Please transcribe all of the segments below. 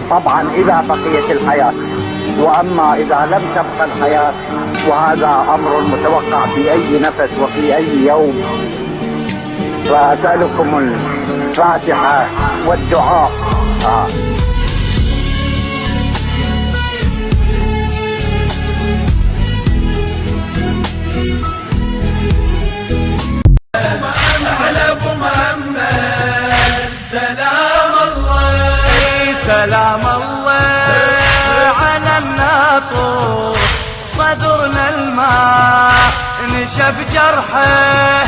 طبعا إذا بقيت الحياة، وأما إذا لم تبقى الحياة وهذا أمر متوقع في أي نفس وفي أي يوم. فأسألكم الفاتحة والدعاء. سلام الله على الناطور، صدرنا الماء نشف جرحه،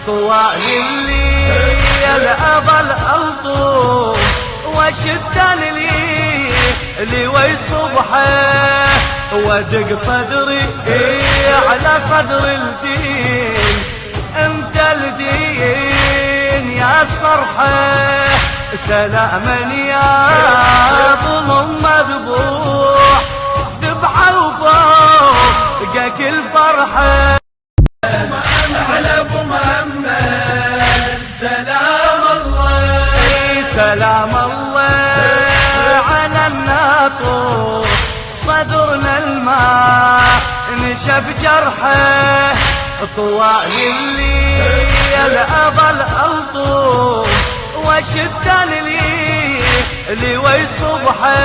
طوال الليل أظل ألطم، وشد الليل ويصبحه، وادق صدري على صدر الدين، انت الدين يا صرحه، سلاما يا ظلم مذبوح، ذبحه وفوقك الفرحه. على ابو محمد سلام الله، سلام الله على الناطور، صدرنا الماء نشف جرحه، طوال الليل أظل ألطم، وشد الليل ويصبحه،